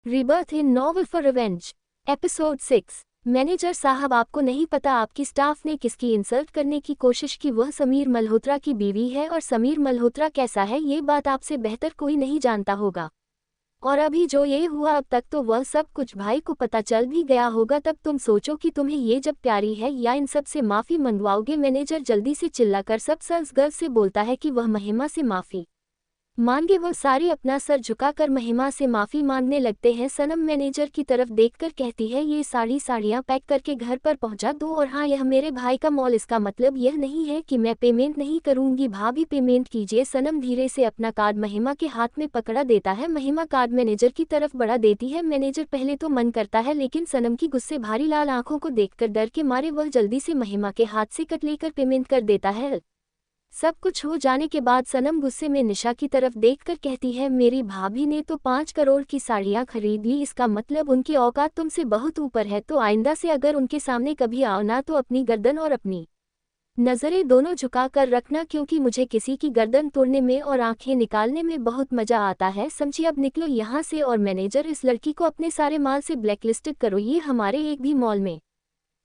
Rebirth in novel for revenge. Episode 6। Manager साहब, आपको नहीं पता आपकी स्टाफ ने किसकी इंसल्ट करने की कोशिश की। वह समीर मल्होत्रा की बीवी है और समीर मल्होत्रा कैसा है ये बात आपसे बेहतर कोई नहीं जानता होगा। और अभी जो ये हुआ अब तक तो वह सब कुछ भाई को पता चल भी गया होगा। तब तुम सोचो कि तुम्हें ये जब प्यारी है या इन सब से माफ़ी मंगवाओगे। मैनेजर जल्दी से चिल्लाकर सब सल्स गर्ल से बोलता है कि वह महिमा से माफ़ी मांगे। वो सारे अपना सर झुकाकर महिमा से माफ़ी मांगने लगते हैं। सनम मैनेजर की तरफ देखकर कहती है, ये साड़ियाँ पैक करके घर पर पहुंचा दो। और हाँ, यह मेरे भाई का मॉल, इसका मतलब यह नहीं है कि मैं पेमेंट नहीं करूंगी। भाभी पेमेंट कीजिए। सनम धीरे से अपना कार्ड महिमा के हाथ में पकड़ा देता है। महिमा कार्ड मैनेजर की तरफ बढ़ा देती है। मैनेजर पहले तो मन करता है, लेकिन सनम की गुस्से भरी लाल आंखों को देखकर डर के मारे वह जल्दी से महिमा के हाथ से कट लेकर पेमेंट कर देता है। सब कुछ हो जाने के बाद सनम गुस्से में निशा की तरफ देखकर कहती है, मेरी भाभी ने तो 5 करोड़ की साड़ियाँ खरीद ली, इसका मतलब उनकी औकात तुमसे बहुत ऊपर है। तो आइंदा से अगर उनके सामने कभी आओ ना तो अपनी गर्दन और अपनी नज़रें दोनों झुका कर रखना, क्योंकि मुझे किसी की गर्दन तोड़ने में और आंखें निकालने में बहुत मजा आता है। समझी? अब निकलो यहाँ से। और मैनेजर, इस लड़की को अपने सारे माल से ब्लैकलिस्टेड करो। ये हमारे एक भी मॉल में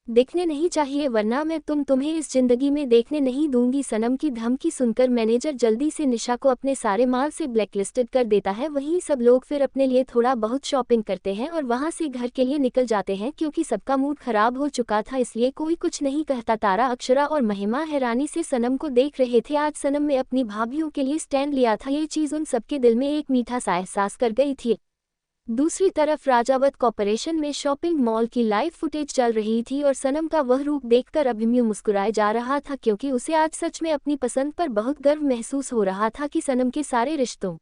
देखने नहीं चाहिए, वरना मैं तुम्हें इस जिंदगी में देखने नहीं दूंगी। सनम की धमकी सुनकर मैनेजर जल्दी से निशा को अपने सारे माल से ब्लैकलिस्टेड कर देता है। वहीं सब लोग फिर अपने लिए थोड़ा बहुत शॉपिंग करते हैं और वहां से घर के लिए निकल जाते हैं। क्योंकि सबका मूड खराब हो चुका था, इसलिए कोई कुछ नहीं कहता। तारा, अक्षरा और महिमा हैरानी से सनम को देख रहे थे। आज सनम ने अपनी भाभीियों के लिए स्टैंड लिया था। ये चीज़ उन सबके दिल में एक मीठा सा एहसास कर गई थी। दूसरी तरफ राजावत कॉर्पोरेशन में शॉपिंग मॉल की लाइव फुटेज चल रही थी और सनम का वह रूप देखकर अभिमन्यु मुस्कुराए जा रहा था, क्योंकि उसे आज सच में अपनी पसंद पर बहुत गर्व महसूस हो रहा था कि सनम के सारे रिश्तों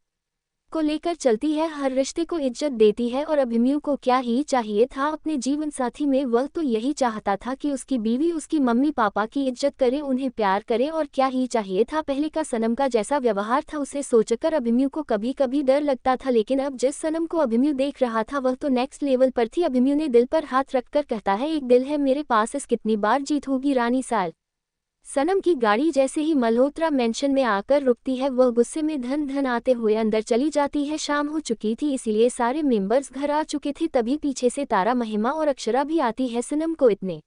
को लेकर चलती है, हर रिश्ते को इज्जत देती है। और अभिमन्यु को क्या ही चाहिए था अपने जीवन साथी में? वह तो यही चाहता था कि उसकी बीवी उसकी मम्मी पापा की इज्जत करे, उन्हें प्यार करे। और क्या ही चाहिए था पहले का सनम का जैसा व्यवहार था, उसे सोचकर अभिमन्यु को कभी कभी डर लगता था। लेकिन अब जिस सनम को अभिमन्यु देख रहा था वह तो नेक्स्ट लेवल पर थी। अभिमन्यु ने दिल पर हाथ रखकर कहता है, एक दिल है मेरे पास, इस कितनी बार जीत होगी रानी साल। सनम की गाड़ी जैसे ही मल्होत्रा मेंशन में आकर रुकती है, वह गुस्से में धन धन आते हुए अंदर चली जाती है। शाम हो चुकी थी, इसीलिए सारे मेंबर्स घर आ चुके थे। तभी पीछे से तारा, महिमा और अक्षरा भी आती है। सनम को इतने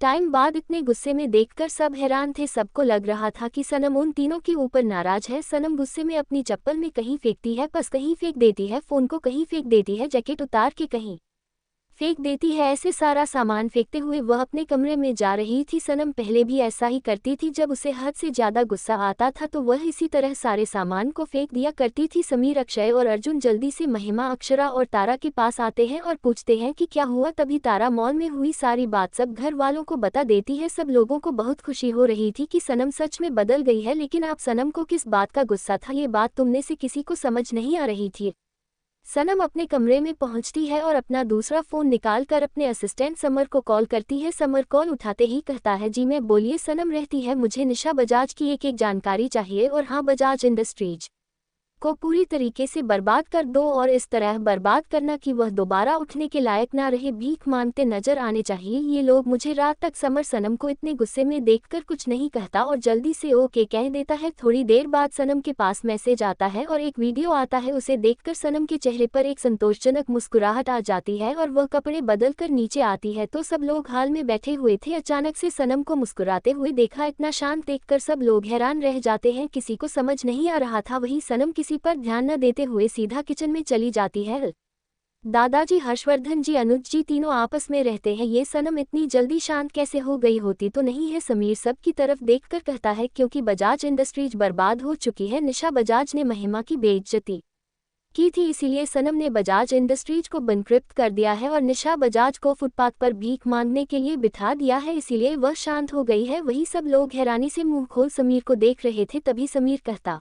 टाइम बाद इतने गुस्से में देखकर सब हैरान थे। सबको लग रहा था कि सनम उन तीनों के ऊपर नाराज है। सनम गुस्से में अपनी चप्पल में कहीं फेंकती है, पर्स कहीं फेंक देती है, फोन को कहीं फेंक देती है, जैकेट उतार के कहीं फेंक देती है। ऐसे सारा सामान फेंकते हुए वह अपने कमरे में जा रही थी। सनम पहले भी ऐसा ही करती थी, जब उसे हद से ज्यादा गुस्सा आता था तो वह इसी तरह सारे सामान को फेंक दिया करती थी। समीर, अक्षय और अर्जुन जल्दी से महिमा, अक्षरा और तारा के पास आते हैं और पूछते हैं कि क्या हुआ। तभी तारा मॉल में हुई सारी बात सब घर वालों को बता देती है। सब लोगों को बहुत खुशी हो रही थी कि सनम सच में बदल गई है। लेकिन आप सनम को किस बात का गुस्सा था, ये बात तुमने से किसी को समझ नहीं आ रही थी। सनम अपने कमरे में पहुंचती है और अपना दूसरा फोन निकालकर अपने असिस्टेंट समर को कॉल करती है। समर कॉल उठाते ही कहता है, जी मैं, बोलिए। सनम रहती है, मुझे निशा बजाज की एक जानकारी चाहिए। और हाँ, बजाज इंडस्ट्रीज को पूरी तरीके से बर्बाद कर दो, और इस तरह बर्बाद करना कि वह दोबारा उठने के लायक ना रहे, भीख मांगते नजर आने चाहिए ये लोग मुझे रात तक। समर सनम को इतने गुस्से में देखकर कुछ नहीं कहता और जल्दी से ओके कह देता है। थोड़ी देर बाद सनम के पास मैसेज आता है और एक वीडियो आता है। उसे देखकर सनम के चेहरे पर एक संतोषजनक मुस्कुराहट आ जाती है और वह कपड़े बदल कर नीचे आती है तो सब लोग हाल में बैठे हुए थे। अचानक से सनम को मुस्कुराते हुए देखा। इतना शांत देखकर सब लोग हैरान रह जाते हैं, किसी को समझ नहीं आ रहा था। वही सनम किसी पर ध्यान न देते हुए सीधा किचन में चली जाती है। दादाजी, हर्षवर्धन जी, अनुज जी तीनों आपस में रहते हैं, ये सनम इतनी जल्दी शांत कैसे हो गई होती तो नहीं है। समीर सब की तरफ देखकर कहता है, क्योंकि बजाज इंडस्ट्रीज बर्बाद हो चुकी है। निशा बजाज ने महिमा की बेइज्जती की थी, इसीलिए सनम ने बजाज इंडस्ट्रीज को बनकृप्ट कर दिया है और निशा बजाज को फुटपाथ पर भीख मांगने के लिए बिठा दिया है, इसीलिए वह शांत हो गई है। वही सब लोग हैरानी से मुंह खोल समीर को देख रहे थे। तभी समीर कहता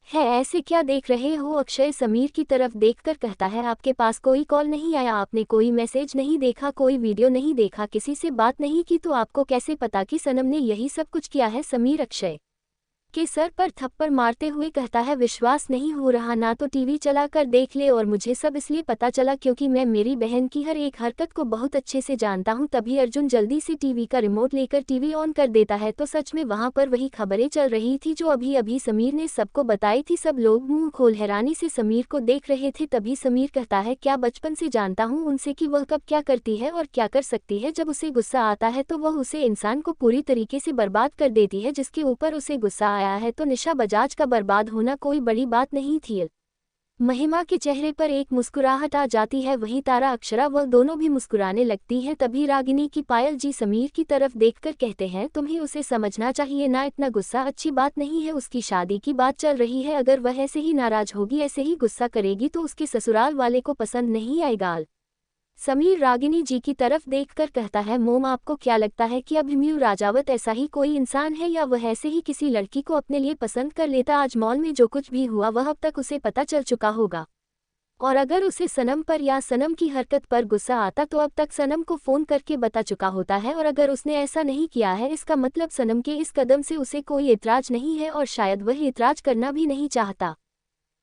है, ऐसे क्या देख रहे हो? अक्षय समीर की तरफ देखकर कहता है, आपके पास कोई कॉल नहीं आया, आपने कोई मैसेज नहीं देखा, कोई वीडियो नहीं देखा, किसी से बात नहीं की, तो आपको कैसे पता कि सनम ने यही सब कुछ किया है? समीर, अक्षय के सर पर थप्पड़ मारते हुए कहता है, विश्वास नहीं हो रहा ना तो टीवी चला कर देख ले। और मुझे सब इसलिए पता चला क्योंकि मैं मेरी बहन की हर एक हरकत को बहुत अच्छे से जानता हूँ। तभी अर्जुन जल्दी से टीवी का रिमोट लेकर टीवी ऑन कर देता है तो सच में वहाँ पर वही खबरें चल रही थी जो अभी अभी समीर ने सबको बताई थी। सब लोग मुंह खोल हैरानी से समीर को देख रहे थे। तभी समीर कहता है, क्या बचपन से जानता हूँ उनसे कि वह कब क्या करती है और क्या कर सकती है। जब उसे गुस्सा आता है तो वह उसे इंसान को पूरी तरीके से बर्बाद कर देती है। जिसके ऊपर उसे गुस्सा आया है तो निशा बजाज का बर्बाद होना कोई बड़ी बात नहीं थी। महिमा के चेहरे पर एक मुस्कुराहट आ जाती है, वहीं तारा अक्षरा वह दोनों भी मुस्कुराने लगती हैं। तभी रागिनी की पायल जी समीर की तरफ देखकर कहते हैं, तुम्हें उसे समझना चाहिए ना, इतना गुस्सा अच्छी बात नहीं है। उसकी शादी की बात चल रही है, अगर वह ऐसे ही नाराज होगी, ऐसे ही गुस्सा करेगी तो उसके ससुराल वाले को पसंद नहीं आएगा। समीर रागिनी जी की तरफ देखकर कहता है, मोम आपको क्या लगता है कि अभिमन्यु राजावत ऐसा ही कोई इंसान है या वह ऐसे ही किसी लड़की को अपने लिए पसंद कर लेता। आज मॉल में जो कुछ भी हुआ वह अब तक उसे पता चल चुका होगा। और अगर उसे सनम पर या सनम की हरकत पर गुस्सा आता तो अब तक सनम को फोन करके बता चुका होता है। और अगर उसने ऐसा नहीं किया है, इसका मतलब सनम के इस कदम से उसे कोई एतराज नहीं है और शायद वह एतराज करना भी नहीं चाहता।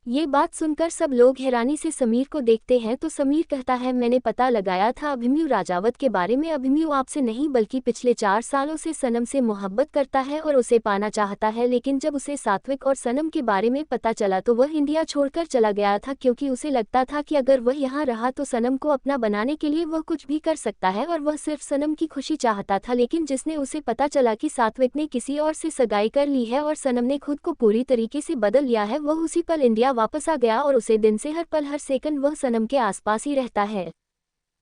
ये बात सुनकर सब लोग हैरानी से समीर को देखते हैं तो समीर कहता है, मैंने पता लगाया था अभिमन्यु राजावत के बारे में। अभिमन्यु आपसे नहीं बल्कि पिछले 4 सालों से सनम से मोहब्बत करता है और उसे पाना चाहता है। लेकिन जब उसे सात्विक और सनम के बारे में पता चला तो वह इंडिया छोड़कर चला गया था, क्योंकि उसे लगता था कि अगर वह यहाँ रहा तो सनम को अपना बनाने के लिए वह कुछ भी कर सकता है और वह सिर्फ सनम की खुशी चाहता था। लेकिन जिसने उसे पता चला कि सात्विक ने किसी और से सगाई कर ली है और सनम ने खुद को पूरी तरीके से बदल लिया है, वह उसी पल इंडिया वापस आ गया और उसे दिन से हर पल हर सेकंड वह सनम के आसपास ही रहता है।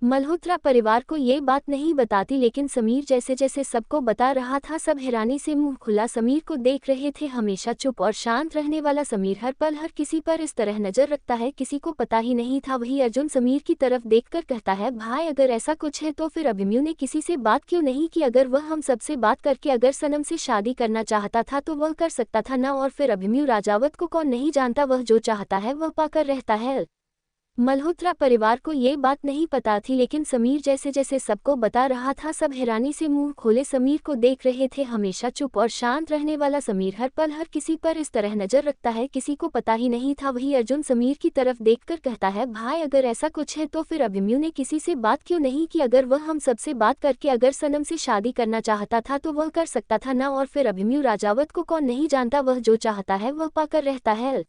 मल्होत्रा परिवार को ये बात नहीं बताती, लेकिन समीर जैसे जैसे सबको बता रहा था सब हैरानी से मुंह खुला समीर को देख रहे थे। हमेशा चुप और शांत रहने वाला समीर हर पल हर किसी पर इस तरह नजर रखता है, किसी को पता ही नहीं था। वही अर्जुन समीर की तरफ देखकर कहता है, भाई अगर ऐसा कुछ है तो फिर अभिमन्यु ने किसी से बात क्यों नहीं की। अगर वह हम सबसे बात करके अगर सनम से शादी करना चाहता था तो वह कर सकता था ना। और फिर अभिमन्यु राजावत को कौन नहीं जानता, वह जो चाहता है वह पाकर रहता है। मल्होत्रा परिवार को ये बात नहीं पता थी, लेकिन समीर जैसे जैसे सबको बता रहा था सब हैरानी से मुंह खोले समीर को देख रहे थे। हमेशा चुप और शांत रहने वाला समीर हर पल हर किसी पर इस तरह नजर रखता है, किसी को पता ही नहीं था। वही अर्जुन समीर की तरफ देखकर कहता है, भाई अगर ऐसा कुछ है तो फिर अभिमन्यु ने किसी से बात क्यों नहीं की। अगर वह हम सबसे बात करके अगर सनम से शादी करना चाहता था तो वह कर सकता था ना। और फिर अभिमन्यु राजावत को कौन नहीं जानता, वह जो चाहता है वह पाकर रहता है।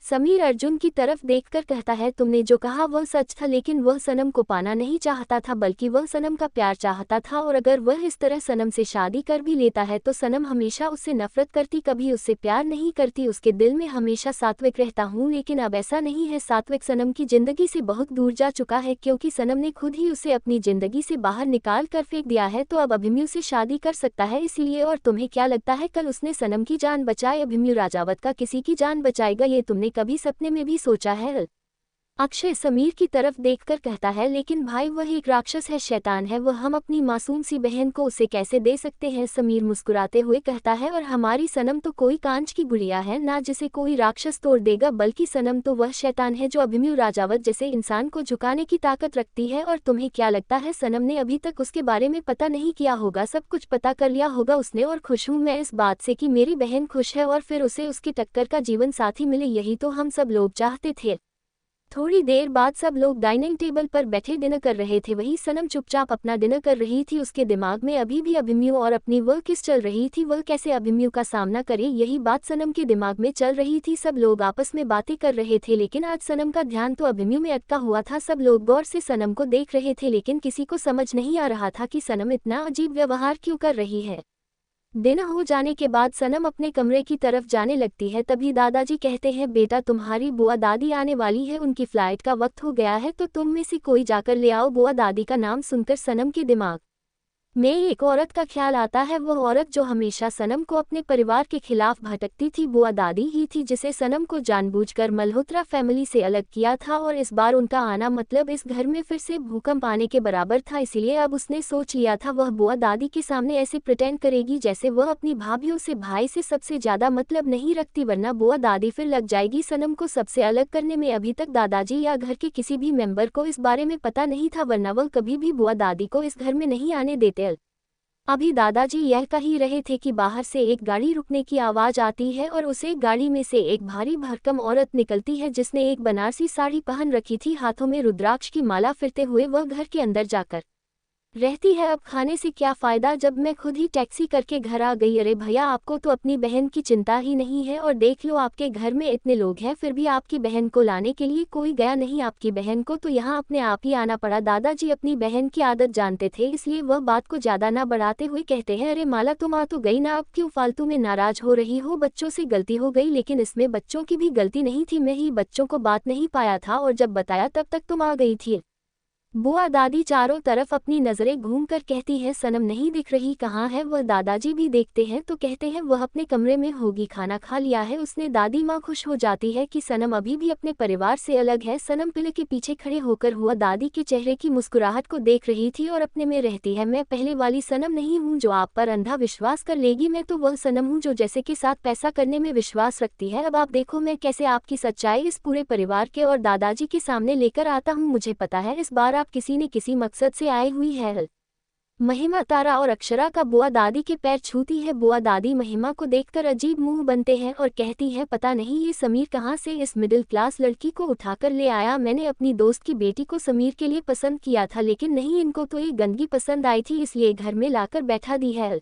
समीर अर्जुन की तरफ देखकर कहता है, तुमने जो कहा वह सच था, लेकिन वह सनम को पाना नहीं चाहता था बल्कि वह सनम का प्यार चाहता था। और अगर वह इस तरह सनम से शादी कर भी लेता है तो सनम हमेशा उससे नफरत करती, कभी उससे प्यार नहीं करती। उसके दिल में हमेशा सात्विक रहता हूँ, लेकिन अब ऐसा नहीं है। सात्विक सनम की जिंदगी से बहुत दूर जा चुका है, क्योंकि सनम ने खुद ही उसे अपनी जिंदगी से बाहर निकाल कर फेंक दिया है। तो अब अभिमन्यु से शादी कर सकता है इसलिए। और तुम्हें क्या लगता है कल उसने सनम की जान बचाई, अभिमन्यु राजावत का किसी की जान बचाएगा? ये तुमने कभी सपने में भी सोचा है? अक्षय समीर की तरफ देखकर कहता है, लेकिन भाई वह एक राक्षस है, शैतान है, वह हम अपनी मासूम सी बहन को उसे कैसे दे सकते हैं? समीर मुस्कुराते हुए कहता है, और हमारी सनम तो कोई कांच की गुड़िया है ना, जिसे कोई राक्षस तोड़ देगा, बल्कि सनम तो वह शैतान है जो अभिमन्यु राजावत जैसे इंसान को झुकाने की ताकत रखती है। और तुम्हें क्या लगता है सनम ने अभी तक उसके बारे में पता नहीं किया होगा? सब कुछ पता कर लिया होगा उसने। और खुश हूँ मैं इस बात से कि मेरी बहन खुश है और फिर उसे उसकी टक्कर का जीवन साथी मिले, यही तो हम सब लोग चाहते थे। थोड़ी देर बाद सब लोग डाइनिंग टेबल पर बैठे डिनर कर रहे थे। वही सनम चुपचाप अपना डिनर कर रही थी। उसके दिमाग में अभी भी अभिमन्यु और अपनी वह किस चल रही थी, वह कैसे अभिमन्यु का सामना करे, यही बात सनम के दिमाग में चल रही थी। सब लोग आपस में बातें कर रहे थे, लेकिन आज सनम का ध्यान तो अभिमन्यु में अटका हुआ था। सब लोग गौर से सनम को देख रहे थे, लेकिन किसी को समझ नहीं आ रहा था कि सनम इतना अजीब व्यवहार क्यों कर रही है। दिन हो जाने के बाद सनम अपने कमरे की तरफ जाने लगती है। तभी दादाजी कहते हैं, बेटा तुम्हारी बुआ दादी आने वाली है, उनकी फ्लाइट का वक्त हो गया है, तो तुम में से कोई जाकर ले आओ। बुआ दादी का नाम सुनकर सनम के दिमाग में एक औरत का ख्याल आता है, वह औरत जो हमेशा सनम को अपने परिवार के खिलाफ भटकती थी बुआ दादी ही थी, जिसे सनम को जानबूझकर मल्होत्रा फैमिली से अलग किया था। और इस बार उनका आना मतलब इस घर में फिर से भूकंप आने के बराबर था। इसीलिए अब उसने सोच लिया था वह बुआ दादी के सामने ऐसे प्रिटेंड करेगी जैसे वह अपनी भाभीयों से भाई से सबसे ज्यादा मतलब नहीं रखती, वरना बुआ दादी फिर लग जाएगी सनम को सबसे अलग करने में। अभी तक दादाजी या घर के किसी भी मेंबर को इस बारे में पता नहीं था, वरना वह कभी भी बुआ दादी को इस घर में नहीं आने देते। अभी दादाजी यह कह ही रहे थे कि बाहर से एक गाड़ी रुकने की आवाज आती है और उसे गाड़ी में से एक भारी भरकम औरत निकलती है जिसने एक बनारसी साड़ी पहन रखी थी। हाथों में रुद्राक्ष की माला फिरते हुए वह घर के अंदर जाकर रहती है। अब खाने से क्या फ़ायदा जब मैं खुद ही टैक्सी करके घर आ गई। अरे भैया, आपको तो अपनी बहन की चिंता ही नहीं है। और देख लो, आपके घर में इतने लोग हैं फिर भी आपकी बहन को लाने के लिए कोई गया नहीं। आपकी बहन को तो यहाँ अपने आप ही आना पड़ा। दादाजी अपनी बहन की आदत जानते थे, इसलिए वह बात को ज़्यादा ना बढ़ाते हुए कहते हैं, अरे माला, तुम आ तो गई ना, अब क्यों फालतू में नाराज़ हो रही हो। बच्चों से गलती हो गई, लेकिन इसमें बच्चों की भी गलती नहीं थी। मैं ही बच्चों को बात नहीं पाया था और जब बताया तब तक तुम आ गई थी। बुआ दादी चारों तरफ अपनी नजरें घूमकर कहती है, सनम नहीं दिख रही, कहाँ है वह। दादाजी भी देखते हैं तो कहते हैं वह अपने कमरे में होगी, खाना खा लिया है उसने। दादी माँ खुश हो जाती है कि सनम अभी भी अपने परिवार से अलग है। सनम पिल के पीछे खड़े होकर हुआ दादी के चेहरे की मुस्कुराहट को देख रही थी और अपने में रहती है, मैं पहले वाली सनम नहीं हूँ जो आप पर अंधा विश्वास कर लेगी। मैं तो वह सनम हूँ जो जैसे के साथ पैसा करने में विश्वास रखती है। अब आप देखो मैं कैसे आपकी सच्चाई इस पूरे परिवार के और दादाजी के सामने लेकर आता हूँ। मुझे पता है इस बार आप किसी न किसी मकसद से आई हुई है। महिमा, तारा और अक्षरा का बुआ दादी के पैर छूती है। बुआ दादी महिमा को देखकर अजीब मुंह बनते हैं और कहती है, पता नहीं ये समीर कहाँ से इस मिडिल क्लास लड़की को उठाकर ले आया। मैंने अपनी दोस्त की बेटी को समीर के लिए पसंद किया था, लेकिन नहीं, इनको तो ये गंदगी पसंद आई थी, इसलिए घर में लाकर बैठा दी है।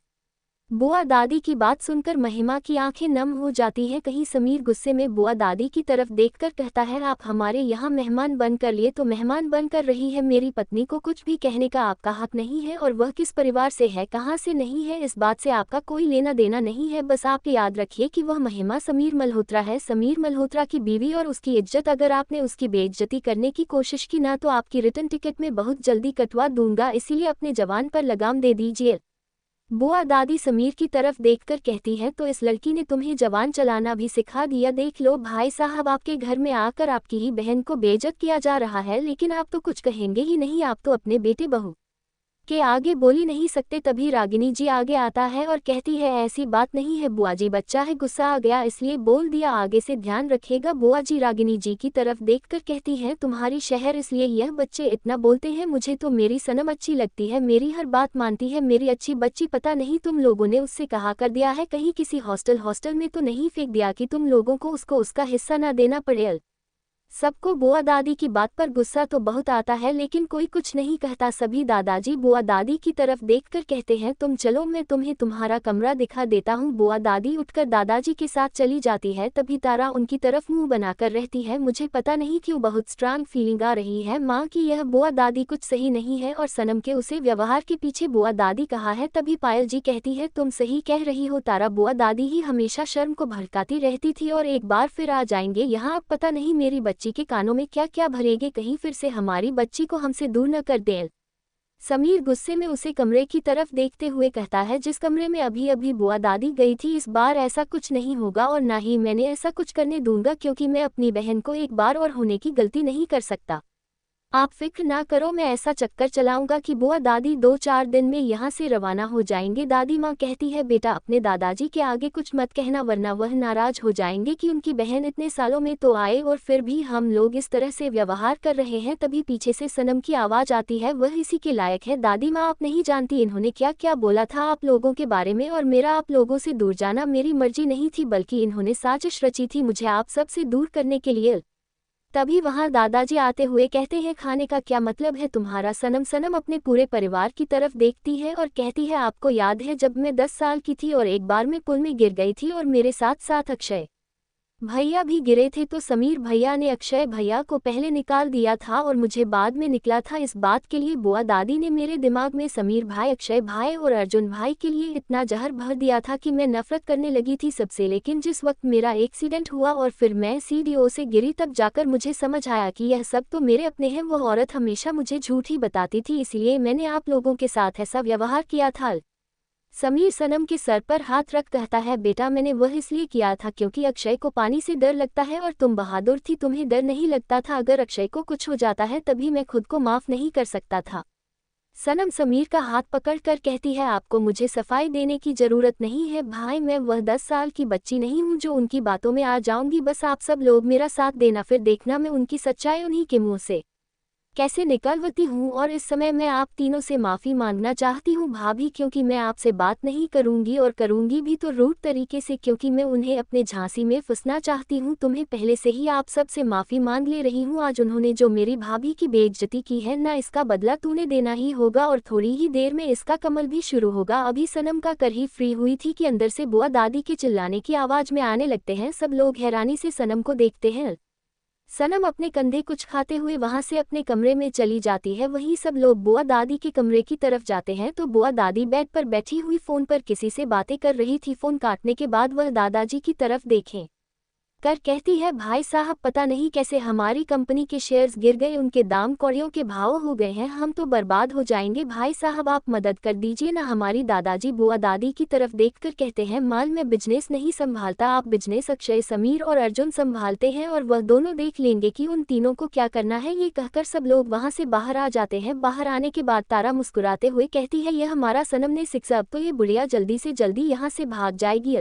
बुआ दादी की बात सुनकर महिमा की आंखें नम हो जाती हैं। कहीं समीर गुस्से में बुआ दादी की तरफ देखकर कहता है, आप हमारे यहाँ मेहमान बनकर लिए तो मेहमान बनकर रही है, मेरी पत्नी को कुछ भी कहने का आपका हक नहीं है। और वह किस परिवार से है, कहाँ से नहीं है, इस बात से आपका कोई लेना देना नहीं है। बस आप याद रखिए कि वह महिमा समीर मल्होत्रा है, समीर मल्होत्रा की बीवी और उसकी इज्जत। अगर आपने उसकी बेइज्जती करने की कोशिश की ना तो आपकी रिटर्न टिकट में बहुत जल्दी कटवा दूंगा, इसीलिए अपने जवान पर लगाम दे दीजिए। बुआ दादी समीर की तरफ देखकर कहती है, तो इस लड़की ने तुम्हें जवान चलाना भी सिखा दिया। देख लो भाई साहब, आपके घर में आकर आपकी ही बहन को बेइज्जत किया जा रहा है, लेकिन आप तो कुछ कहेंगे ही नहीं। आप तो अपने बेटे बहू के आगे बोल ही नहीं सकते। तभी रागिनी जी आगे आता है और कहती है, ऐसी बात नहीं है बुआ जी, बच्चा है, गुस्सा आ गया इसलिए बोल दिया, आगे से ध्यान रखेगा। बुआ जी रागिनी जी की तरफ देखकर कहती है, तुम्हारी शहर इसलिए यह बच्चे इतना बोलते हैं। मुझे तो मेरी सनम अच्छी लगती है, मेरी हर बात मानती है, मेरी अच्छी बच्ची। पता नहीं तुम लोगों ने उससे कहा कर दिया है, कहीं किसी हॉस्टल में तो नहीं फेंक दिया कि तुम लोगों को उसको उसका हिस्सा ना देना पड़े। सबको बुआ दादी की बात पर गुस्सा तो बहुत आता है, लेकिन कोई कुछ नहीं कहता। सभी दादाजी बुआ दादी की तरफ देखकर कहते हैं, तुम चलो, मैं तुम्हें तुम्हारा कमरा दिखा देता हूँ। बुआ दादी उठकर दादाजी के साथ चली जाती है। तभी तारा उनकी तरफ मुंह बनाकर रहती है। मुझे पता नहीं क्यों बहुत स्ट्रांग फीलिंग आ रही है माँ की, यह बुआ दादी कुछ सही नहीं है और सनम के उसे व्यवहार के पीछे बुआ दादी कहा है। तभी पायल जी कहती है, तुम सही कह रही हो तारा, बुआ दादी ही हमेशा शर्म को भड़काती रहती थी और एक बार फिर आ जाएंगे यहाँ। अब पता नहीं मेरी बच्ची के कानों में क्या क्या भरेंगे, कहीं फिर से हमारी बच्ची को हमसे दूर न कर दें। समीर गुस्से में उसे कमरे की तरफ देखते हुए कहता है, जिस कमरे में अभी अभी बुआ दादी गई थी, इस बार ऐसा कुछ नहीं होगा और ना ही मैंने ऐसा कुछ करने दूंगा, क्योंकि मैं अपनी बहन को एक बार और होने की गलती नहीं कर सकता। आप फिक्र ना करो, मैं ऐसा चक्कर चलाऊंगा कि बुआ दादी 2-4 दिन में यहाँ से रवाना हो जाएंगे। दादी माँ कहती है, बेटा अपने दादाजी के आगे कुछ मत कहना, वरना वह नाराज हो जाएंगे कि उनकी बहन इतने सालों में तो आए और फिर भी हम लोग इस तरह से व्यवहार कर रहे हैं। तभी पीछे से सनम की आवाज आती है, वह इसी के लायक है। दादी माँ, आप नहीं जानती इन्होंने क्या क्या बोला था आप लोगों के बारे में, और मेरा आप लोगों से दूर जाना मेरी मर्जी नहीं थी, बल्कि इन्होंने साजिश रची थी मुझे आप सब से दूर करने के लिए। तभी वहां दादाजी आते हुए कहते हैं, खाने का क्या मतलब है तुम्हारा। सनम सनम अपने पूरे परिवार की तरफ देखती है और कहती है, आपको याद है जब मैं 10 साल की थी और एक बार मैं पुल में गिर गई थी और मेरे साथ साथ अक्षय भैया भी गिरे थे, तो समीर भैया ने अक्षय भैया को पहले निकाल दिया था और मुझे बाद में निकला था। इस बात के लिए बुआ दादी ने मेरे दिमाग में समीर भाई, अक्षय भाई और अर्जुन भाई के लिए इतना जहर भर दिया था कि मैं नफरत करने लगी थी सबसे। लेकिन जिस वक्त मेरा एक्सीडेंट हुआ और फिर मैं सीढ़ियों से गिरी, तब जाकर मुझे समझ आया कि यह सब तो मेरे अपने हैं। वह औरत हमेशा मुझे झूठ ही बताती थी, इसलिए मैंने आप लोगों के साथ ऐसा व्यवहार किया था। समीर सनम के सर पर हाथ रख कहता है, बेटा मैंने वह इसलिए किया था क्योंकि अक्षय को पानी से डर लगता है और तुम बहादुर थी, तुम्हें डर नहीं लगता था। अगर अक्षय को कुछ हो जाता है तभी मैं खुद को माफ नहीं कर सकता था। सनम समीर का हाथ पकड़कर कहती है, आपको मुझे सफाई देने की जरूरत नहीं है भाई, मैं वह 10 साल की बच्ची नहीं हूँ जो उनकी बातों में आ जाऊंगी। बस आप सब लोग मेरा साथ देना, फिर देखना मैं उनकी सच्चाई उन्हीं के मुंह से कैसे निकलवती हूँ और इस समय मैं आप तीनों से माफ़ी मांगना चाहती हूँ भाभी, क्योंकि मैं आपसे बात नहीं करूँगी और करूँगी भी तो रूड तरीके से, क्योंकि मैं उन्हें अपने झांसी में फंसना चाहती हूँ। तुम्हें पहले से ही आप सबसे माफ़ी मांग ले रही हूँ। आज उन्होंने जो मेरी भाभी की बेइज्जती की है ना, इसका बदला तूने देना ही होगा और थोड़ी ही देर में इसका कमल भी शुरू होगा। अभी सनम का कर ही फ्री हुई थी कि अंदर से बुआ दादी के चिल्लाने की आवाज़ में आने लगते हैं। सब लोग हैरानी से सनम को देखते हैं। सनम अपने कंधे कुछ खाते हुए वहां से अपने कमरे में चली जाती है। वहीं सब लोग बुआ दादी के कमरे की तरफ जाते हैं तो बुआ दादी बेड पर बैठी हुई फोन पर किसी से बातें कर रही थी। फोन काटने के बाद वह दादाजी की तरफ देखें कर कहती है, भाई साहब पता नहीं कैसे हमारी कंपनी के शेयर्स गिर गए, उनके दाम कौड़ियों के भाव हो गए हैं, हम तो बर्बाद हो जाएंगे। भाई साहब आप मदद कर दीजिए ना हमारी। दादाजी बुआ दादी की तरफ देखकर कहते हैं, माल मैं बिजनेस नहीं संभालता, आप बिजनेस अक्षय, समीर और अर्जुन संभालते हैं और वह दोनों देख लेंगे कि उन तीनों को क्या करना है। ये कहकर सब लोग वहां से बाहर आ जाते हैं। बाहर आने के बाद तारा मुस्कुराते हुए कहती है, यह हमारा सनम ने सिक्सा, अब तो ये बुढ़िया जल्दी से जल्दी यहाँ से भाग जाएगी।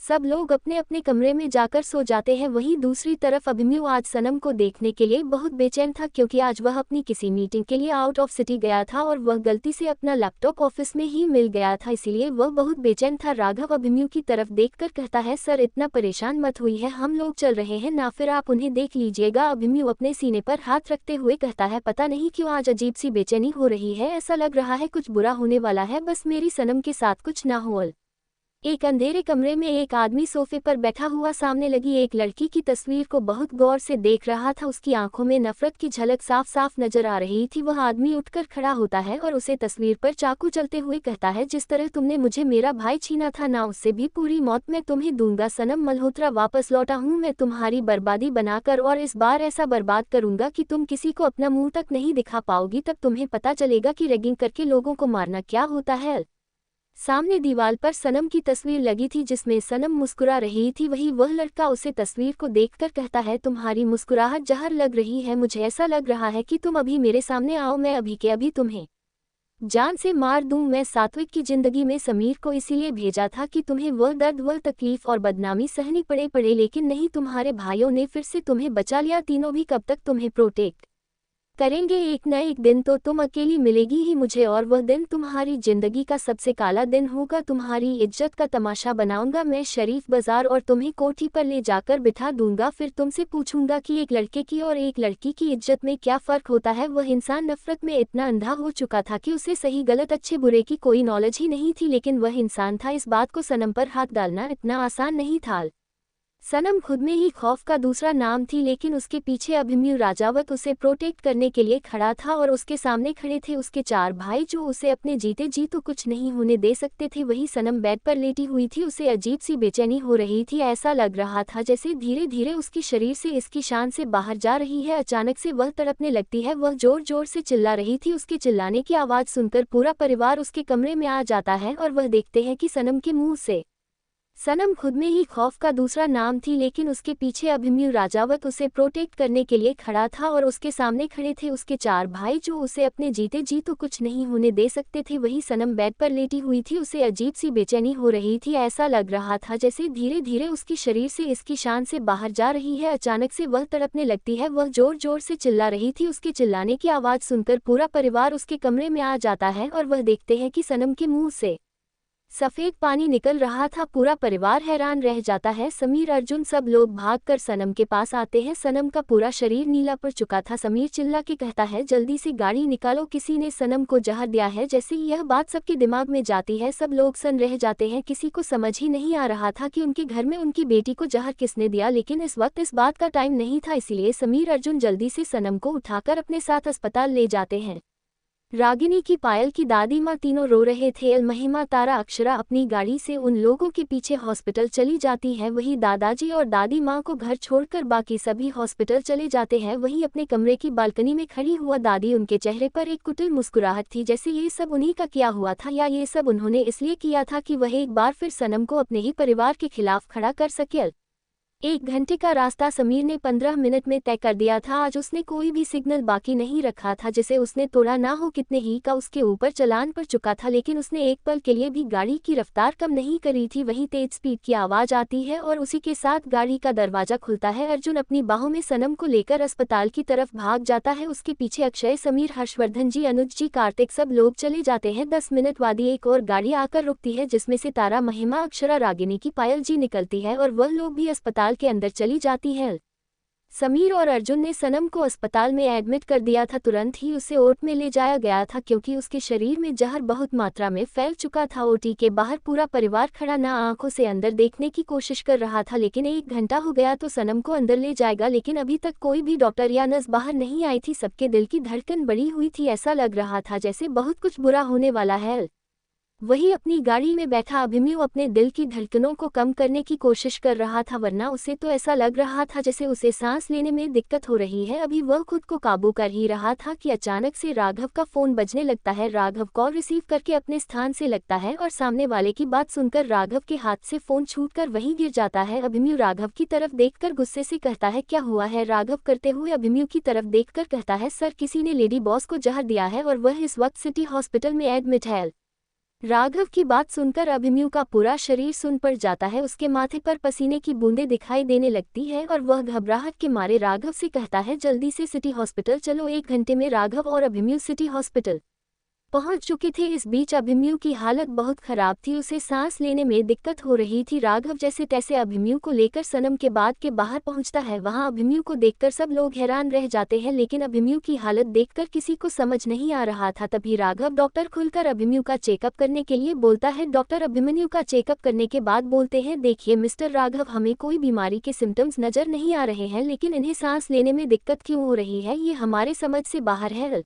सब लोग अपने अपने कमरे में जाकर सो जाते हैं। वहीं दूसरी तरफ अभिमन्यु आज सनम को देखने के लिए बहुत बेचैन था, क्योंकि आज वह अपनी किसी मीटिंग के लिए आउट ऑफ सिटी गया था और वह गलती से अपना लैपटॉप ऑफिस में ही मिल गया था, इसलिए वह बहुत बेचैन था। राघव अभिमन्यु की तरफ देखकर कहता है, सर इतना परेशान मत हुई है, हम लोग चल रहे हैं ना, फिर आप उन्हें देख लीजिएगा। अभिमन्यु अपने सीने पर हाथ रखते हुए कहता है, पता नहीं क्यों आज अजीब सी बेचैनी हो रही है, ऐसा लग रहा है कुछ बुरा होने वाला है, बस मेरी सनम के साथ कुछ ना हो। एक अंधेरे कमरे में एक आदमी सोफे पर बैठा हुआ सामने लगी एक लड़की की तस्वीर को बहुत गौर से देख रहा था। उसकी आंखों में नफरत की झलक साफ साफ नजर आ रही थी। वह आदमी उठकर खड़ा होता है और उसे तस्वीर पर चाकू चलते हुए कहता है, जिस तरह तुमने मुझे मेरा भाई छीना था ना, उससे भी पूरी मौत मैं तुम्हें दूंगा। सनम मल्होत्रा वापस लौटा हूँ मैं तुम्हारी बर्बादी बनाकर, और इस बार ऐसा बर्बाद करूंगा कि तुम किसी को अपना मुंह तक नहीं दिखा पाओगी। तब तुम्हें पता चलेगा कि रैगिंग करके लोगों को मारना क्या होता है। सामने दीवार पर सनम की तस्वीर लगी थी जिसमें सनम मुस्कुरा रही थी। वही वह लड़का उसे तस्वीर को देखकर कहता है, तुम्हारी मुस्कुराहट जहर लग रही है, मुझे ऐसा लग रहा है कि तुम अभी मेरे सामने आओ, मैं अभी के अभी तुम्हें जान से मार दूं। मैं सात्विक की जिंदगी में समीर को इसीलिए भेजा था कि तुम्हें वह दर्द, वह तकलीफ और बदनामी सहनी पड़े, लेकिन नहीं, तुम्हारे भाइयों ने फिर से तुम्हें बचा लिया। तीनों भी कब तक तुम्हें प्रोटेक्ट करेंगे, एक न एक दिन तो तुम अकेली मिलेगी ही मुझे, और वह दिन तुम्हारी जिंदगी का सबसे काला दिन होगा। तुम्हारी इज्जत का तमाशा बनाऊंगा मैं शरीफ बाजार और तुम्हें कोठी पर ले जाकर बिठा दूंगा। फिर तुमसे पूछूंगा कि एक लड़के की और एक लड़की की इज्जत में क्या फ़र्क होता है। वह इंसान नफरत में इतना अंधा हो चुका था कि उसे सही गलत अच्छे बुरे की कोई नॉलेज ही नहीं थी, लेकिन वह इंसान था। इस बात को सनम पर हाथ डालना इतना आसान नहीं था। सनम खुद में ही खौफ का दूसरा नाम थी, लेकिन उसके पीछे अभिमन्यु राजावत उसे प्रोटेक्ट करने के लिए खड़ा था और उसके सामने खड़े थे उसके 4 भाई जो उसे अपने जीते जी तो कुछ नहीं होने दे सकते थे। वही सनम बेड पर लेटी हुई थी, उसे अजीब सी बेचैनी हो रही थी। ऐसा लग रहा था जैसे धीरे धीरे उसके शरीर से इसकी शान से बाहर जा रही है। अचानक से वह तड़पने लगती है, वह जोर जोर से चिल्ला रही थी। उसके चिल्लाने की आवाज़ सुनकर पूरा परिवार उसके कमरे में आ जाता है और वह देखते हैं कि सनम के मुंह से सनम खुद में ही खौफ का दूसरा नाम थी, लेकिन उसके पीछे अभिमन्यु राजावत उसे प्रोटेक्ट करने के लिए खड़ा था और उसके सामने खड़े थे उसके 4 भाई जो उसे अपने जीते जी तो कुछ नहीं होने दे सकते थे। वही सनम बेड पर लेटी हुई थी, उसे अजीब सी बेचैनी हो रही थी। ऐसा लग रहा था जैसे धीरे धीरे उसके शरीर से इसकी शान से बाहर जा रही है। अचानक से वह तड़पने लगती है, वह जोर जोर से चिल्ला रही थी। उसके चिल्लाने की आवाज़ सुनकर पूरा परिवार उसके कमरे में आ जाता है और वह देखते हैं कि सनम के मुंह से सफेद पानी निकल रहा था। पूरा परिवार हैरान रह जाता है। समीर, अर्जुन सब लोग भागकर सनम के पास आते हैं। सनम का पूरा शरीर नीला पड़ चुका था। समीर चिल्ला के कहता है, जल्दी से गाड़ी निकालो, किसी ने सनम को जहर दिया है। जैसे ही यह बात सबके दिमाग में जाती है सब लोग सन रह जाते हैं। किसी को समझ ही नहीं आ रहा था कि उनके घर में उनकी बेटी को जहर किसने दिया, लेकिन इस वक्त इस बात का टाइम नहीं था, इसलिए समीर अर्जुन जल्दी से सनम को उठाकर अपने साथ अस्पताल ले जाते हैं। रागिनी की, पायल की दादी माँ तीनों रो रहे थे। महिमा, तारा, अक्षरा अपनी गाड़ी से उन लोगों के पीछे हॉस्पिटल चली जाती है। वही दादाजी और दादी माँ को घर छोड़कर बाकी सभी हॉस्पिटल चले जाते हैं। वहीं अपने कमरे की बालकनी में खड़ी हुआ दादी, उनके चेहरे पर एक कुटिल मुस्कुराहट थी, जैसे ये सब उन्हीं का किया हुआ था या ये सब उन्होंने इसलिए किया था कि वह एक बार फिर सनम को अपने ही परिवार के खिलाफ खड़ा कर सके। 1 घंटे का रास्ता समीर ने 15 मिनट में तय कर दिया था। आज उसने कोई भी सिग्नल बाकी नहीं रखा था जिसे उसने तोड़ा ना हो। कितने ही का उसके ऊपर चालान पड़ चुका था, लेकिन उसने एक पल के लिए भी गाड़ी की रफ्तार कम नहीं करी थी। वहीं तेज स्पीड की आवाज़ आती है और उसी के साथ गाड़ी का दरवाज़ा खुलता है। अर्जुन अपनी बाहों में सनम को लेकर अस्पताल की तरफ भाग जाता है। उसके पीछे अक्षय, समीर, हर्षवर्धन जी, अनुज जी, कार्तिक सब लोग चले जाते हैं। 10 मिनट बाद एक और गाड़ी आकर रुकती है जिसमें से तारा, महिमा, अक्षरा, रागिनी की पायल जी निकलती है और वह लोग भी अस्पताल के अंदर चली जाती है। समीर और अर्जुन ने सनम को अस्पताल में एडमिट कर दिया था। तुरंत ही उसे ओट में ले जाया गया था क्योंकि उसके शरीर में जहर बहुत मात्रा में फैल चुका था। ओटी के बाहर पूरा परिवार खड़ा ना आंखों से अंदर देखने की कोशिश कर रहा था, लेकिन 1 घंटा हो गया तो सनम को अंदर ले जाएगा, लेकिन अभी तक कोई भी डॉक्टर या नर्स बाहर नहीं आई थी। सबके दिल की धड़कन बढ़ी हुई थी। ऐसा लग रहा था जैसे बहुत कुछ बुरा होने वाला है। वही अपनी गाड़ी में बैठा अभिमन्यु अपने दिल की धड़कनों को कम करने की कोशिश कर रहा था, वरना उसे तो ऐसा लग रहा था जैसे उसे सांस लेने में दिक्कत हो रही है। अभी वह खुद को काबू कर ही रहा था कि अचानक से राघव का फोन बजने लगता है। राघव कॉल रिसीव करके अपने स्थान से लगता है और सामने वाले की बात सुनकर राघव के हाथ से फोन छूटकर वहीं गिर जाता है। अभिमन्यु राघव की तरफ देखकर गुस्से से कहता है, क्या हुआ है? राघव करते हुए अभिमन्यु की तरफ देखकर कहता है, सर, किसी ने लेडी बॉस को जहर दिया है और वह इस वक्त सिटी हॉस्पिटल में एडमिट है। राघव की बात सुनकर अभिमन्यु का पूरा शरीर सुन पड़ जाता है। उसके माथे पर पसीने की बूंदें दिखाई देने लगती है और वह घबराहट के मारे राघव से कहता है, जल्दी से सिटी हॉस्पिटल चलो। 1 घंटे में राघव और अभिमन्यु सिटी हॉस्पिटल पहुंच चुके थे। इस बीच अभिमन्यु की हालत बहुत खराब थी, उसे सांस लेने में दिक्कत हो रही थी। राघव जैसे तैसे अभिमन्यु को लेकर सनम के बाद के बाहर पहुंचता है। वहां अभिमन्यु को देखकर सब लोग हैरान रह जाते हैं, लेकिन अभिमन्यु की हालत देखकर किसी को समझ नहीं आ रहा था। तभी राघव डॉक्टर खुलकर अभिमन्यु का चेकअप करने के लिए बोलता है। डॉक्टर अभिमन्यु का चेकअप करने के बाद बोलते हैं, देखिए मिस्टर राघव, हमें कोई बीमारी के सिम्टम्स नजर नहीं आ रहे हैं, लेकिन इन्हें सांस लेने में दिक्कत क्यों हो रही है ये हमारे समझ से बाहर है।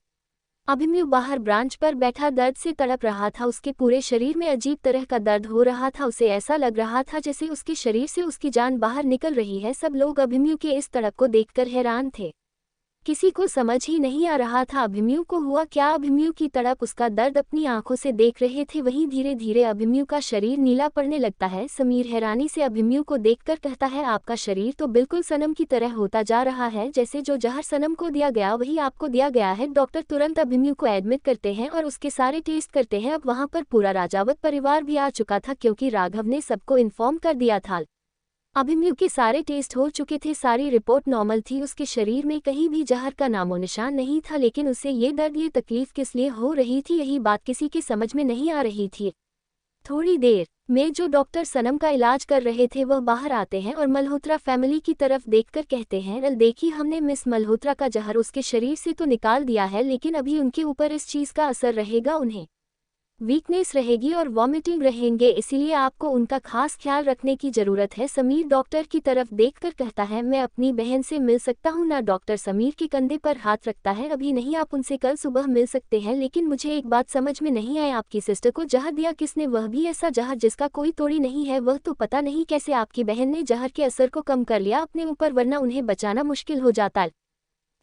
अभिमन्यु बाहर ब्रांच पर बैठा दर्द से तड़प रहा था। उसके पूरे शरीर में अजीब तरह का दर्द हो रहा था। उसे ऐसा लग रहा था जैसे उसके शरीर से उसकी जान बाहर निकल रही है। सब लोग अभिमन्यु के इस तड़प को देखकर हैरान थे। किसी को समझ ही नहीं आ रहा था अभिमन्यु को हुआ क्या। अभिमन्यु की तड़प, उसका दर्द अपनी आंखों से देख रहे थे। वहीं धीरे धीरे अभिमन्यु का शरीर नीला पड़ने लगता है। समीर हैरानी से अभिमन्यु को देखकर कहता है, आपका शरीर तो बिल्कुल सनम की तरह होता जा रहा है, जैसे जो जहर सनम को दिया गया वही आपको दिया गया है। डॉक्टर तुरंत अभिमन्यु को एडमिट करते हैं और उसके सारे टेस्ट करते हैं। अब वहां पर पूरा राजावत परिवार भी आ चुका था क्योंकि राघव ने सबको इन्फॉर्म कर दिया था। अभिमन्यु के सारे टेस्ट हो चुके थे, सारी रिपोर्ट नॉर्मल थी। उसके शरीर में कहीं भी जहर का नामो निशान नहीं था, लेकिन उसे ये दर्द, ये तकलीफ किस लिए हो रही थी, यही बात किसी की समझ में नहीं आ रही थी। थोड़ी देर में जो डॉक्टर सनम का इलाज कर रहे थे वह बाहर आते हैं और मल्होत्रा फैमिली की तरफ देखकर कहते हैं, देखिए हमने मिस मल्होत्रा का जहर उसके शरीर से तो निकाल दिया है, लेकिन अभी उनके ऊपर इस चीज़ का असर रहेगा, उन्हें वीकनेस रहेगी और वॉमिटिंग रहेंगे, इसीलिए आपको उनका खास ख्याल रखने की ज़रूरत है। समीर डॉक्टर की तरफ देखकर कहता है, मैं अपनी बहन से मिल सकता हूँ ना? डॉक्टर समीर के कंधे पर हाथ रखता है, अभी नहीं, आप उनसे कल सुबह मिल सकते हैं। लेकिन मुझे एक बात समझ में नहीं आई, आपकी सिस्टर को जहर दिया किसने? वह भी ऐसा जहर जिसका कोई तोड़ी नहीं है। वह तो पता नहीं कैसे आपकी बहन ने जहर के असर को कम कर लिया अपने ऊपर, वरना उन्हें बचाना मुश्किल हो जाता।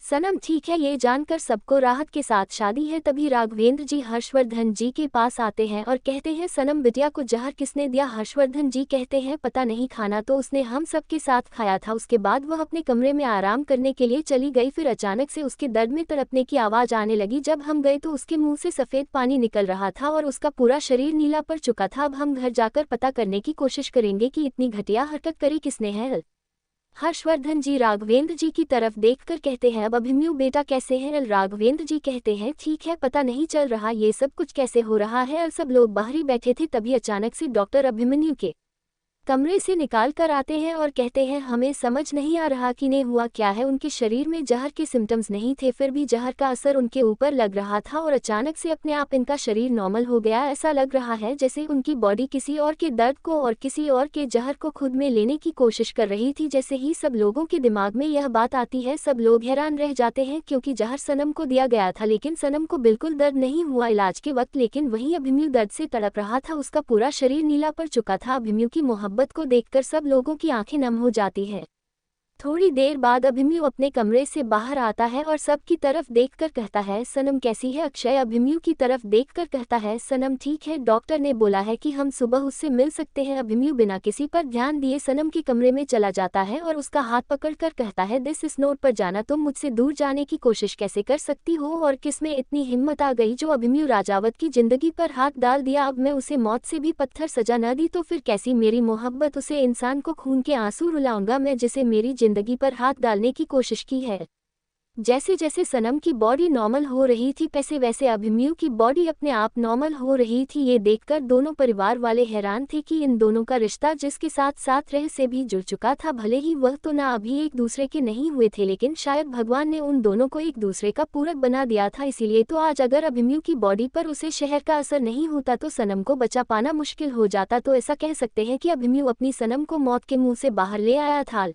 सनम ठीक है, ये जानकर सबको राहत के साथ शादी है। तभी राघवेंद्र जी हर्षवर्धन जी के पास आते हैं और कहते हैं, सनम बिटिया को जहर किसने दिया? हर्षवर्धन जी कहते हैं, पता नहीं, खाना तो उसने हम सबके साथ खाया था। उसके बाद वह अपने कमरे में आराम करने के लिए चली गई, फिर अचानक से उसके दर्द में तड़पने की आवाज़ आने लगी। जब हम गए तो उसके मुंह से सफ़ेद पानी निकल रहा था और उसका पूरा शरीर नीला पड़ चुका था। अब हम घर जाकर पता करने की कोशिश करेंगे कि इतनी घटिया हरकत करी किसने है। हर्षवर्धन जी राघवेंद्र जी की तरफ देखकर कहते हैं, अब अभिमन्यु बेटा कैसे हैं? राघवेंद्र जी कहते हैं, ठीक है, पता नहीं चल रहा ये सब कुछ कैसे हो रहा है। सब लोग बाहर ही बैठे थे, तभी अचानक से डॉक्टर अभिमन्यु के कमरे से निकाल कर आते हैं और कहते हैं, हमें समझ नहीं आ रहा कि ने हुआ क्या है। उनके शरीर में जहर के सिम्टम्स नहीं थे, फिर भी जहर का असर उनके ऊपर लग रहा था और अचानक से अपने आप इनका शरीर नॉर्मल हो गया। ऐसा लग रहा है जैसे उनकी बॉडी किसी और के दर्द को और किसी और के जहर को खुद में लेने की कोशिश कर रही थी। जैसे ही सब लोगों के दिमाग में यह बात आती है, सब लोग हैरान रह जाते हैं क्योंकि जहर सनम को दिया गया था, लेकिन सनम को बिल्कुल दर्द नहीं हुआ इलाज के वक्त। लेकिन वहीं अभिमन्यु दर्द से तड़प रहा था, उसका पूरा शरीर नीला पड़ चुका था। अभिमन्यु की मोहब्बत को देखकर सब लोगों की आंखें नम हो जाती है। थोड़ी देर बाद अभिमन्यु अपने कमरे से बाहर आता है और सबकी तरफ देखकर कहता है, सनम कैसी है। अक्षय अभिमन्यु की तरफ देखकर कहता है, सनम ठीक है, डॉक्टर ने बोला है कि हम सुबह उससे मिल सकते हैं। अभिमन्यु बिना किसी पर ध्यान दिए सनम के कमरे में चला जाता है और उसका हाथ पकड़कर कहता है, दिस इस नोट पर जाना, तुम मुझसे दूर जाने की कोशिश कैसे कर सकती हो और किसमें इतनी हिम्मत आ गई जो अभिमन्यु राजावत की जिंदगी पर हाथ डाल दिया। अब मैं उसे मौत से भी पत्थर सजा न दी तो फिर कैसी मेरी मोहब्बत, उसे इंसान को खून के आंसू रुलाऊंगा मैं जिसे मेरी जिंदगी पर हाथ डालने की कोशिश की है। जैसे जैसे सनम की बॉडी नॉर्मल हो रही थी वैसे वैसे अभिमन्यु की बॉडी अपने आप नॉर्मल हो रही थी। ये देखकर दोनों परिवार वाले हैरान थे कि इन दोनों का रिश्ता जिसके साथ साथ रह से भी जुड़ चुका था, भले ही वह तो ना अभी एक दूसरे के नहीं हुए थे, लेकिन शायद भगवान ने उन दोनों को एक दूसरे का पूरक बना दिया था। इसीलिए तो आज अगर अभिमन्यु की बॉडी पर उसे शहर का असर नहीं होता तो सनम को बचा पाना मुश्किल हो जाता। तो ऐसा कह सकते हैं कि अभिमन्यु अपनी सनम को मौत के मुंह से बाहर ले आया था।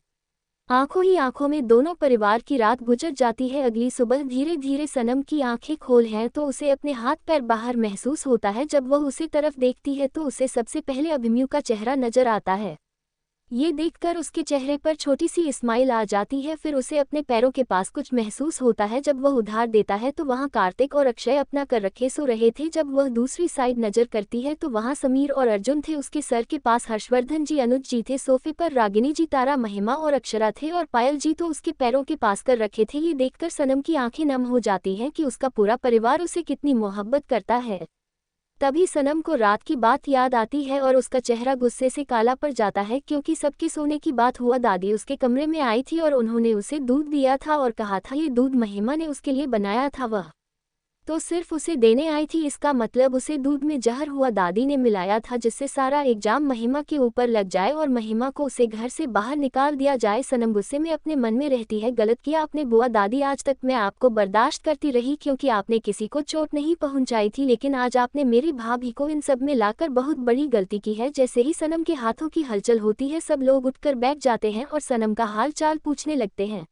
आंखों ही आंखों में दोनों परिवार की रात गुजर जाती है। अगली सुबह धीरे धीरे सनम की आंखें खोल हैं तो उसे अपने हाथ पैर बाहर महसूस होता है। जब वह उसी तरफ देखती है तो उसे सबसे पहले अभिमन्यु का चेहरा नजर आता है। ये देखकर उसके चेहरे पर छोटी सी स्माइल आ जाती है। फिर उसे अपने पैरों के पास कुछ महसूस होता है। जब वह उधार देता है तो वहाँ कार्तिक और अक्षय अपना कर रखे सो रहे थे। जब वह दूसरी साइड नजर करती है तो वहाँ समीर और अर्जुन थे। उसके सर के पास हर्षवर्धन जी, अनुज जी थे। सोफे पर रागिनी जी, तारा, महिमा और अक्षरा थे और पायल जी तो उसके पैरों के पास कर रखे थे। ये देखकर सनम की आंखें नम हो जाती हैं कि उसका पूरा परिवार उसे कितनी मोहब्बत करता है। तभी सनम को रात की बात याद आती है और उसका चेहरा गुस्से से काला पड़ जाता है, क्योंकि सबके सोने की बात हुआ दादी उसके कमरे में आई थी और उन्होंने उसे दूध दिया था और कहा था ये दूध महिमा ने उसके लिए बनाया था, वह तो सिर्फ उसे देने आई थी। इसका मतलब उसे दूध में जहर हुआ दादी ने मिलाया था जिससे सारा इल्जाम महिमा के ऊपर लग जाए और महिमा को उसे घर से बाहर निकाल दिया जाए। सनम गुस्से में अपने मन में रहती है, गलत किया आपने बुआ दादी, आज तक मैं आपको बर्दाश्त करती रही क्योंकि आपने किसी को चोट नहीं पहुंचाई थी, लेकिन आज आपने मेरी भाभी को इन सब में लाकर बहुत बड़ी गलती की है। जैसे ही सनम के हाथों की हलचल होती है सब लोग उठकर बैठ जाते हैं और सनम का हाल चाल पूछने लगते हैं।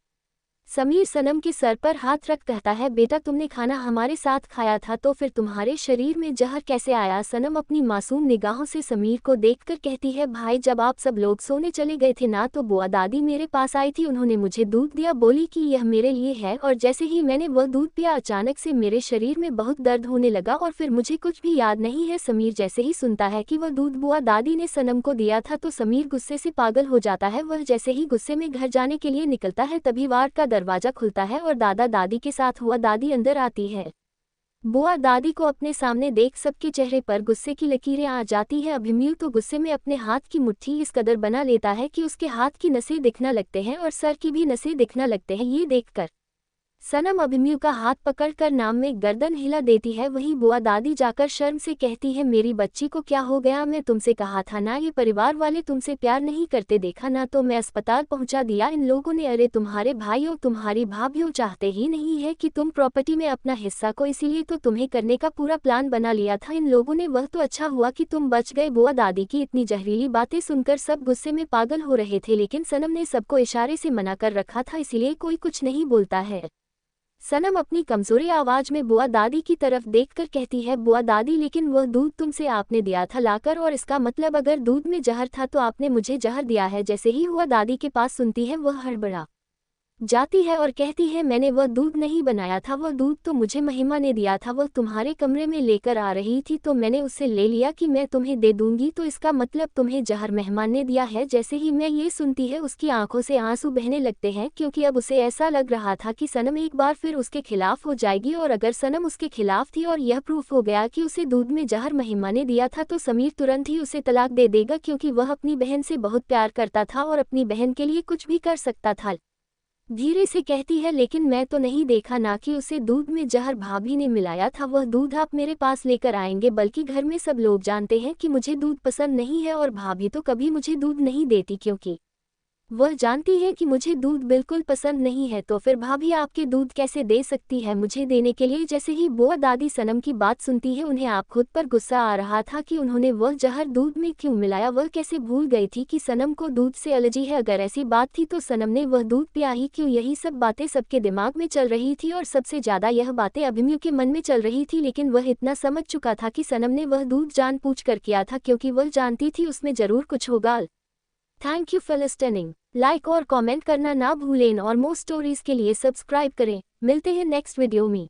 समीर सनम के सर पर हाथ रख कहता है, बेटा तुमने खाना हमारे साथ खाया था तो फिर तुम्हारे शरीर में जहर कैसे आया। सनम अपनी मासूम निगाहों से समीर को देखकर कहती है, भाई जब आप सब लोग सोने चले गए थे ना तो बुआ दादी मेरे पास आई थी, उन्होंने मुझे दूध दिया, बोली कि यह मेरे लिए है और जैसे ही मैंने वह दूध पिया अचानक से मेरे शरीर में बहुत दर्द होने लगा और फिर मुझे कुछ भी याद नहीं है। समीर जैसे ही सुनता है कि वह दूध बुआ दादी ने सनम को दिया था तो समीर गुस्से से पागल हो जाता है। वह जैसे ही गुस्से में घर जाने के लिए निकलता है तभी वार्ड का दरवाजा खुलता है और दादा दादी के साथ हुआ दादी अंदर आती है। बुआ दादी को अपने सामने देख सबके चेहरे पर गुस्से की लकीरें आ जाती है। अभिमन्यु तो गुस्से में अपने हाथ की मुट्ठी इस कदर बना लेता है कि उसके हाथ की नसें दिखना लगते हैं और सर की भी नसें दिखना लगते हैं। ये देखकर सनम अभिमन्यु का हाथ पकड़कर नाम में गर्दन हिला देती है। वहीं बुआ दादी जाकर शर्म से कहती है, मेरी बच्ची को क्या हो गया, मैं तुमसे कहा था ना ये परिवार वाले तुमसे प्यार नहीं करते, देखा ना तो मैं अस्पताल पहुंचा दिया इन लोगों ने। अरे तुम्हारे भाइयों तुम्हारी भाभियों चाहते ही नहीं है कि तुम प्रॉपर्टी में अपना हिस्सा को, इसीलिए तो तुम्हें करने का पूरा प्लान बना लिया था इन लोगों ने, वह तो अच्छा हुआ कि तुम बच गए। बुआ दादी की इतनी जहरीली बातें सुनकर सब गुस्से में पागल हो रहे थे, लेकिन सनम ने सबको इशारे से मना कर रखा था इसीलिए कोई कुछ नहीं बोलता है। सनम अपनी कमजोरी आवाज में बुआ दादी की तरफ देखकर कहती है, बुआ दादी लेकिन वह दूध तुमसे आपने दिया था लाकर और इसका मतलब अगर दूध में जहर था तो आपने मुझे जहर दिया है। जैसे ही हुआ दादी के पास सुनती है वह हड़बड़ा जाती है और कहती है, मैंने वह दूध नहीं बनाया था, वह दूध तो मुझे महिमा ने दिया था, वह तुम्हारे कमरे में लेकर आ रही थी तो मैंने उससे ले लिया कि मैं तुम्हें दे दूंगी, तो इसका मतलब तुम्हें जहर मेहमान ने दिया है। जैसे ही मैं ये सुनती है उसकी आंखों से आंसू बहने लगते हैं क्योंकि अब उसे ऐसा लग रहा था कि सनम एक बार फिर उसके खिलाफ हो जाएगी और अगर सनम उसके खिलाफ थी और यह प्रूफ हो गया कि उसे दूध में जहर महिमा ने दिया था तो समीर तुरंत ही उसे तलाक दे देगा क्योंकि वह अपनी बहन से बहुत प्यार करता था और अपनी बहन के लिए कुछ भी कर सकता था। धीरे से कहती है, लेकिन मैं तो नहीं देखा ना कि उसे दूध में जहर भाभी ने मिलाया था, वह दूध आप मेरे पास लेकर आएंगे, बल्कि घर में सब लोग जानते हैं कि मुझे दूध पसंद नहीं है और भाभी तो कभी मुझे दूध नहीं देती क्योंकि वह जानती है कि मुझे दूध बिल्कुल पसंद नहीं है, तो फिर भाभी आपके दूध कैसे दे सकती है मुझे देने के लिए। जैसे ही बुआ दादी सनम की बात सुनती है उन्हें आप खुद पर गुस्सा आ रहा था कि उन्होंने वह जहर दूध में क्यों मिलाया, वह कैसे भूल गई थी कि सनम को दूध से एलर्जी है। अगर ऐसी बात थी तो सनम ने वह दूध पिया ही क्यों, यही सब बातें सबके दिमाग में चल रही थी और सबसे ज्यादा यह बातें अभिमन्यु के मन में चल रही थी, लेकिन वह इतना समझ चुका था कि सनम ने वह दूध जानबूझकर किया था क्योंकि वह जानती थी उसमें जरूर कुछ होगा। Thank you for listening. Like और कमेंट करना ना भूलें और मोर स्टोरीज के लिए सब्सक्राइब करें। मिलते हैं नेक्स्ट वीडियो में।